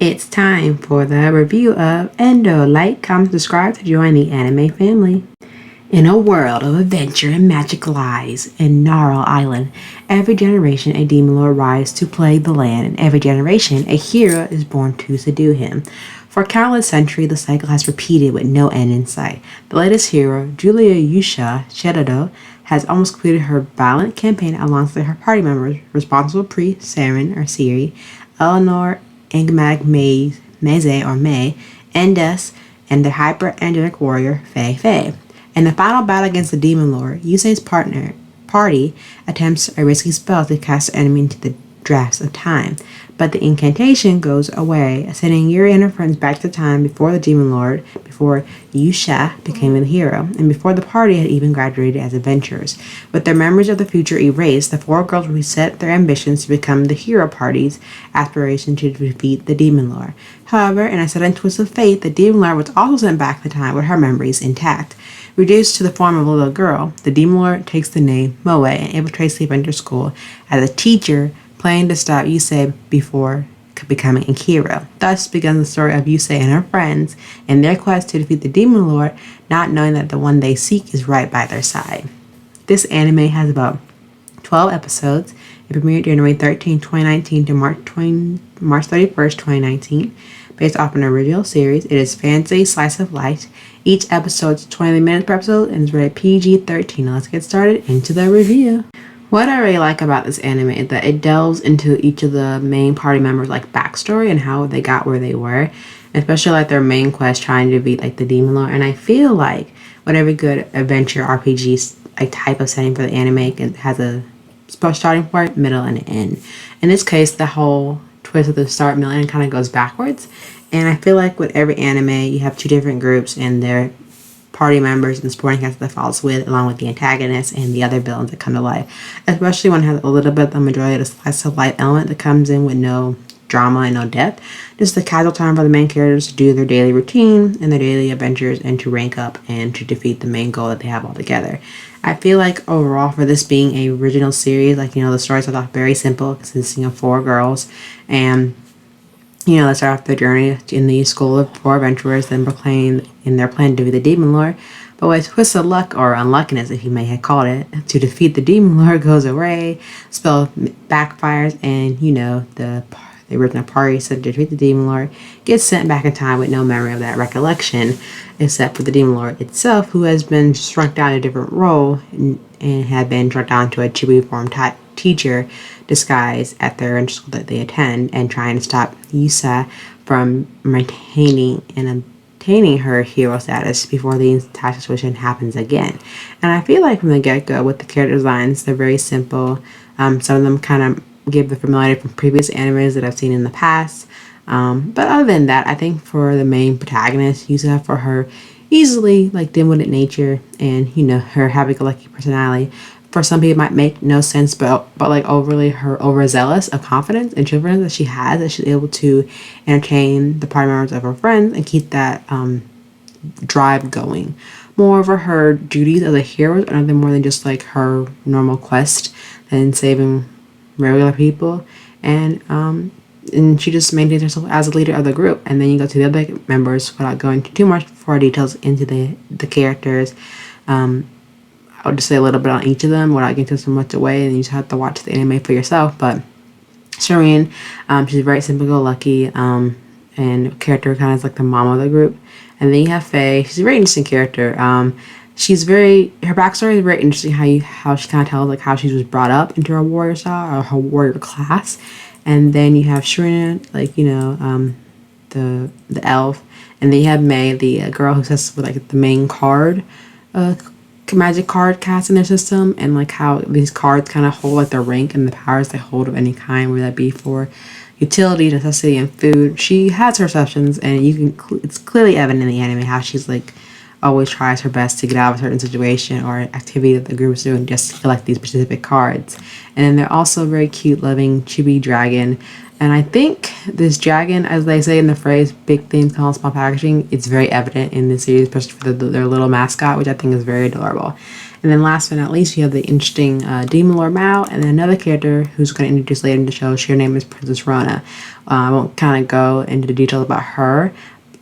It's time for the review of Endro. Like, comment, subscribe to join the anime family. In a world of adventure and magic lies in Gnarl Island, every generation a demon lord rises to plague the land, and every generation a hero is born to subdue him. For countless centuries, the cycle has repeated with no end in sight. The latest hero, Julia Yusha Shedado, has almost completed her violent campaign alongside her party members, responsible priest Saren or Siri, Eleanor enigmatic Meze or May, Endes, and the hyper-angelic warrior Fei Fei. In the final battle against the Demon Lord, Yusei's party attempts a risky spell to cast the enemy into the drafts of time, but the incantation goes away, sending Yuri and her friends back to time before the Demon Lord, before Yusha became the hero, and before the party had even graduated as adventurers. With their memories of the future erased, the four girls reset their ambitions to become the hero party's aspiration to defeat the Demon Lord. However, in a sudden twist of fate, the Demon Lord was also sent back to time with her memories intact. Reduced to the form of a little girl, the Demon Lord takes the name Moe and infiltrates the Adventure School as a teacher, planning to stop Yusei before becoming a hero. Thus began the story of Yusei and her friends in their quest to defeat the Demon Lord, not knowing that the one they seek is right by their side. This anime has about 12 episodes. It premiered January 13, 2019 to March 31st, 2019. Based off an original series, it is fantasy slice of life. Each episode is 20 minutes per episode and is rated PG-13. Now let's get started into the review. What I really like about this anime is that it delves into each of the main party members' like backstory and how they got where they were, especially like their main quest trying to beat like the Demon Lord. And I feel like what every good adventure RPG like type of setting for the anime has a starting point, middle, and an end. In this case, the whole twist at the start, middle, and kind of goes backwards. And I feel like with every anime, you have two different groups and their party members and supporting cast that follows with, along with the antagonists and the other villains that come to life. Especially when it has a little bit of the majority of the slice of life element that comes in with no drama and no depth. Just the casual time for the main characters to do their daily routine and their daily adventures and to rank up and to defeat the main goal that they have all together. I feel like overall for this being a original series, the story starts off very simple, consisting of four girls, and let's start off their journey in the school of four adventurers, then proclaim in their plan to be the Demon Lord. But with twist of luck, or unluckiness if you may have called it, to defeat the Demon Lord goes away, spell backfires, and the original party said to defeat the Demon Lord gets sent back in time with no memory of that recollection, except for the Demon Lord itself, who has been shrunk down to a different role and had been shrunk down to a chibi form teacher disguise at their school that they attend, and trying to stop Yusa from maintaining and obtaining her hero status before the entire situation happens again. And I feel like from the get-go with the character designs, they're very simple. Some of them kind of give the familiarity from previous animes that I've seen in the past. But other than that, I think for the main protagonist, Yusa, for her easily dim-witted nature and her happy-go-lucky personality, for some people it might make no sense, but overly her overzealous of confidence and children that she has, that she's able to entertain the party members of her friends and keep that drive going. Moreover, her duties as a hero are nothing more than just her normal quest than saving regular people, and she just maintains herself as a leader of the group. And then you go to the other members without going into too much more details into the characters. I'll just say a little bit on each of them without getting so much away, and you just have to watch the anime for yourself. But Shireen, she's very simple-go-lucky, and character kind of is like the mom of the group. And then you have Faye. She's a very interesting character. Her backstory is very interesting. How she kind of tells how she was brought up into her warrior style or her warrior class. And then you have Shireen, the elf, and then you have May, the girl who says with the main card, magic card cast in their system, and how these cards kind of hold their rank and the powers they hold of any kind, whether that be for utility, necessity, and food. She has her exceptions, and it's clearly evident in the anime how she's always tries her best to get out of a certain situation or activity that the group is doing just to collect these specific cards. And then they're also very cute, loving chibi dragon. And I think this dragon, as they say in the phrase, big things come in small packaging, it's very evident in the series, especially for their little mascot, which I think is very adorable. And then last but not least, you have the interesting Demon Lord Mao, and then another character who's going to introduce later in the show. Her name is Princess Rona. I won't kind of go into the details about her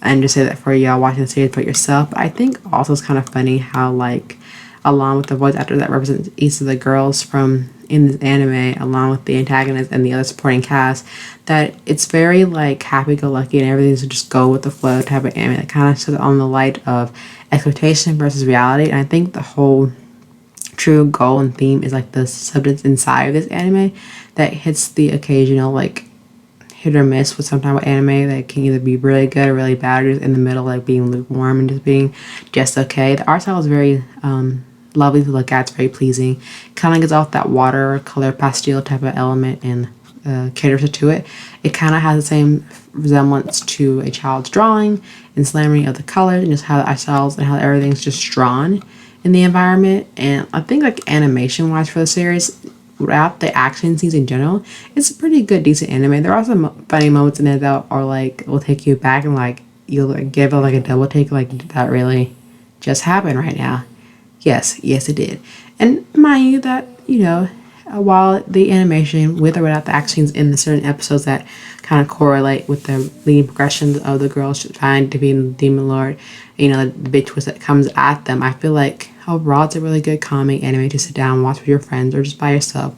and just say that for y'all watching the series for yourself. But I think also it's kind of funny how, like, along with the voice actor that represents each of the girls from in this anime, along with the antagonist and the other supporting cast, that it's very like happy-go-lucky and everything's just go with the flow type of anime that kind of sits on the light of expectation versus reality. And I think the whole true goal and theme is like the substance inside of this anime that hits the occasional like hit or miss with some type of anime that can either be really good or really bad, or just in the middle, like being lukewarm and just being just okay. The art style is very lovely to look at. It's very pleasing. Kind of gives off that watercolor pastel type of element and caters to it. It kind of has the same resemblance to a child's drawing and slamming of the colors and just how the art styles and how everything's just drawn in the environment. And I think like animation wise for the series, without the action scenes in general, it's a pretty good, decent anime. There are some funny moments in it that are like will take you back and like you'll like, give it like a double take, like did that really just happen right now? Yes, it did. And mind you that while the animation with or without the action scenes in the certain episodes that kind of correlate with the leading progressions of the girls trying to be the demon lord, the big twist that comes at them, I feel like overall it's a really good calming anime to sit down and watch with your friends or just by yourself.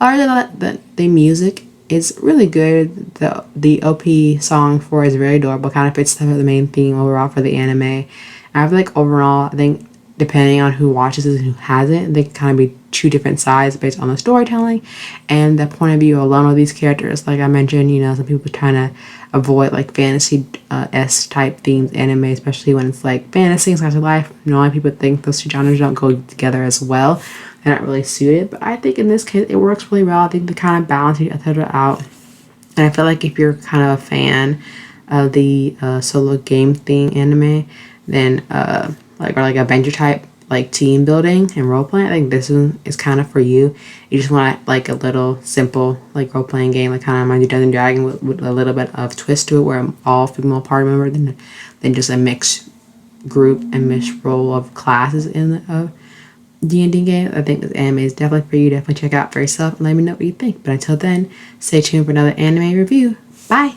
Other than that, the music is really good. The OP song for it is very adorable, kind of fits the main theme overall for the anime. And I feel like overall, I think depending on who watches it and who hasn't, they can kind of be two different sides based on the storytelling and the point of view alone of these characters. Like I mentioned, some people trying to avoid like fantasy s type themes anime, especially when it's like fantasy and slice of life. Knowing people think those two genres don't go together as well. They're not really suited. But I think in this case it works really well. I think they kind of balance each other out. And I feel like if you're kind of a fan of the solo game theme anime, then or like adventure type like team building and role playing, I think this one is kind of for you. You just want like a little simple like role playing game, like kind of reminds you of Dungeons and Dragons with a little bit of twist to it, where I'm all female party member than just a mixed group and mixed role of classes in the D&D game. I think this anime is definitely for you. Definitely check out for yourself and let me know what you think. But until then, stay tuned for another anime review. Bye.